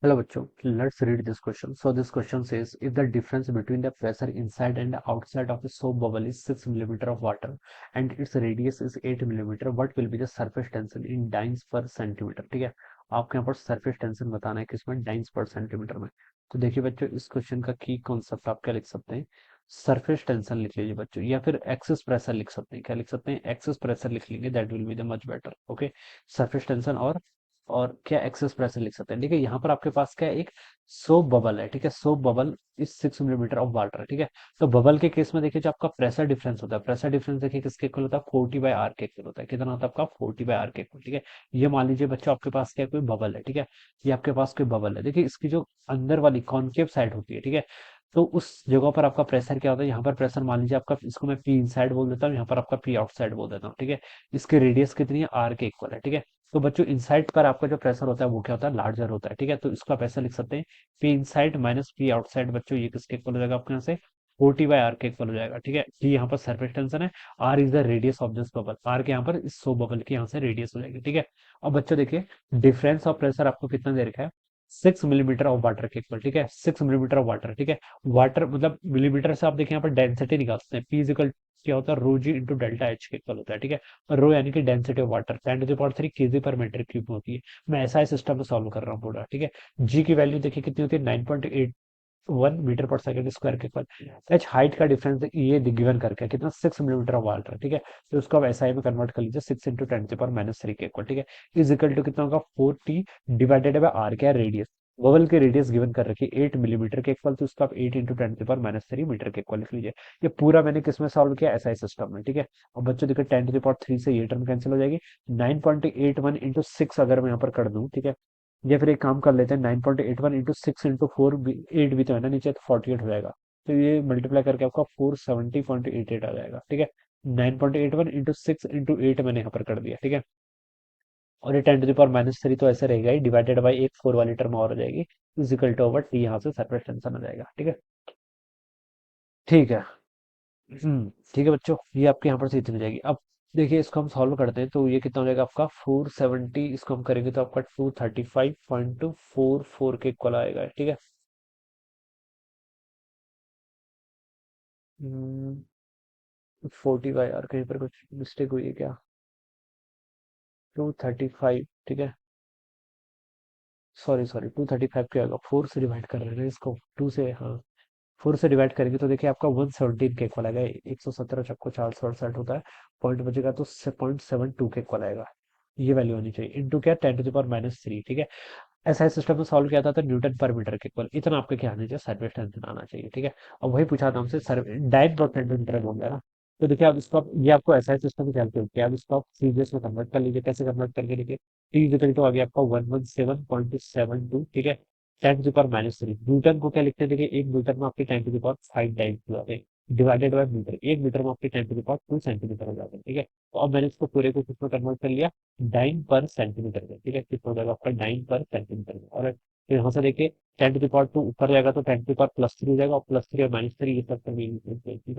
Hello, bachcho. Let's read this question. So this question says, if the difference between the pressure inside and outside of a soap bubble is 6 millimeter of water and its radius is 8 millimeter, what will be the surface tension in dynes per centimeter? ठीक है, आपको यहाँ पर surface tension बताना है किसमें, dice पर centimetre में। तो देखिए बच्चों, इस क्वेश्चन का की कॉन्सेप्ट आप क्या लिख सकते हैं, सरफेस टेंशन लिख लीजिए बच्चों, या फिर एक्सेस प्रेशर लिख सकते हैं। क्या लिख सकते हैं, एक्सेस प्रेशर लिख लेंगे, that will be the much better. Okay, surface tension और क्या एक्सेस प्रेशर लिख सकते हैं। ठीक है, यहाँ पर आपके पास क्या है, एक सोप बबल है। ठीक है, soap bubble is 6 millimetre of water. ठीक है, तो बबल के केस में देखिए, जो आपका प्रेशर डिफरेंस होता है, प्रेशर डिफरेंस देखिए किसके इक्वल होता है, 40/r के इक्वल होता है। कितना होता है आपका, 40/r के इक्वल। ठीक है, ये मान लीजिए बच्चों आपके पास क्या है, कोई बबल है। ठीक है, ये आपके पास कोई बबल है। देखिए, इसकी जो अंदर वाली कॉनकेव साइड होती है, ठीक है, तो उस जगह पर आपका प्रेशर क्या होता है, यहाँ पर प्रेशर मान लीजिए आपका, इसको मैं पी इनसाइड बोल देता हूँ, यहाँ पर आपका पी आउटसाइड बोल देता हूँ। ठीक है, इसकी रेडियस कितनी है, आर के इक्वल है। ठीक है, तो बच्चों इनसाइड पर आपका जो प्रेशर होता है वो क्या होता है, लार्जर होता है। ठीक है, तो इसको आप ऐसा लिख सकते हैं, P inside minus P outside. बच्चों ये किसके इक्वल हो जाएगा आपके यहाँ से, 40/r के इक्वल हो जाएगा। ठीक है, जी यहाँ पर सरफेस टेंशन है, R is the radius of this bubble, R के यहाँ पर इस सो बबल की यहाँ से रेडियस हो जाएगी। ठीक है, अब बच्चों देखिए, डिफरेंस ऑफ प्रेशर आपको कितना दे रखा है, 6 मिलीमीटर ऑफ वाटर के इक्वल। ठीक है, 6 मिलीमीटर ऑफ वाटर। ठीक है, वाटर मतलब मिलीमीटर से आप देखिए यहाँ पर डेंसिटी निकाल सकते हैं, पी इजिकल क्या होता है, रो जी इंटू डेल्टा एच के इक्वल होता है। ठीक है, और रो यानी कि डेंसिटी ऑफ वाटर 10⁻³ केजी पर मीटर क्यूब होती है। मैं ऐसा सिस्टम में सॉल्व कर रहा हूँ पूरा। ठीक है, जी की वैल्यू देखिए कितनी होती है, 9.81 मीटर पर सेकंड स्क्वायर के इक्वल। एच हाइट का डिफरेंस ये गिवन करके है, कितना, 6 मिलीमीटर ऑफ वाटर। ठीक है, तो उसको आप एसआई में कन्वर्ट कर लीजिए, 6 × 10⁻³ के इक्वल। ठीक है, इज इक्वल टू कितना होगा, 4t डिवाइडेड बाय आर, क्या रेडियस, बबल की रेडियस गिवन कर रखी है 8 मिलीमीटर के इक्वल, तो उसको आप 8 × 10⁻³ मीटर के इक्वल लिख लीजिए। ये पूरा मैंने किसमें सॉल्व किया, एसआई सिस्टम में। ठीक है, और बच्चों देखो 10⁻³ से ये टर्म कैंसिल हो जाएगी, 9.81 × 6 अगर मैं यहाँ पर कर दूं। ठीक है, या फिर एक काम कर लेते हैं, 9.81 × 6 × 4 8 भी तो है ना नीचे, तो 48 हो जाएगा। तो ये मल्टीप्लाई करके आपका 470.88 आ जाएगा। ठीक है, 9.81 × 6 × 8 मैंने यहाँ पर कर दिया। ठीक है, और ये 10⁻³ तो ऐसे रहेगा ही, डिवाइडेड बाई एक 4 वाली टर्म और हो जाएगी, इजिकल टू ओवर टी, यहाँ से सरफेस टेंशन आ जाएगा। ठीक है, ठीक है। ठीक है बच्चों, ये आपके यहाँ पर से इतनी हो जाएगी। अब देखिए, इसको हम सॉल्व करते हैं, तो ये कितना हो जाएगा आपका 470, इसको हम करेंगे तो आपका 235.44 के इक्वल आएगा। ठीक है, 40/r, कहीं पर कुछ मिस्टेक हुई है क्या, 235। ठीक है, सॉरी सॉरी, 235 क्या होगा, 4 से डिवाइड कर रहे हैं इसको, 2 से, हाँ, 4 से डिवाइड करेंगे तो देखिए आपका 117 के इक्वल आएगा। 117 चक्को 468 होता है, पॉइंट बचेगा तो 0.72 के इक्वल आएगा। ये वैल्यू होनी चाहिए, इंटू क्या, 10⁻³ ठीक है। ऐसा सिस्टम में सॉल्व किया था तो न्यूटन पर मीटर के इक्वल, इतना आपके क्या आना चाहिए, सरफेस टेंशन आना चाहिए। ठीक है, और वही पूछा था हमसे, सर डाइन पर सेंटीमीटर हो गया ना। तो देखिए, अब इसको ये आपको ऐसा सिस्टम में कैलकुलेट किया, अब इसको आप सीरीज में कन्वर्ट कर लीजिए। कैसे कन्वर्ट करके देखिए, टी इक्वल टू आ गया आपका 117.72। ठीक है, 10⁻³ न्यूटन को क्या लिखते हैं, देखिए एक न्यूटन में आपके 10⁵ टाइम्स हो जाते हैं, डिवाइडेड बाय मीटर, एक मीटर में आपके 10⁻² सेंटीमीटर हो जाते हैं। ठीक है, तो अब मैंने इसको पूरे को किसमें कन्वर्ट कर लिया, डाइन पर सेंटीमीटर में। ठीक है, कितना हो जाएगा आपका, डाइन पर सेंटीमीटर में। और फिर यहाँ से देखिए 10⁻² ऊपर जाएगा तो 10⁻+3 हो जाएगा, और +3 और -3 ये सब कर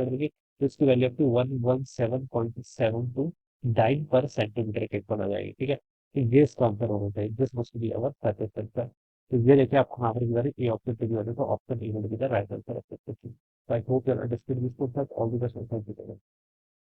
देंगे, तो इसकी वैल्यू आपकी 117.72 डाइन पर सेंटीमीटर के इक्वल आ जाएगी। ठीक है, तो ये इसका आंसर होना चाहिए, this must be our surface tension. तो ये देखिए आपको यहाँ पर ए ऑप्शन पे दिया तो option A will be the right answer of this question. So I hope you understood this concept. All the best and thank you.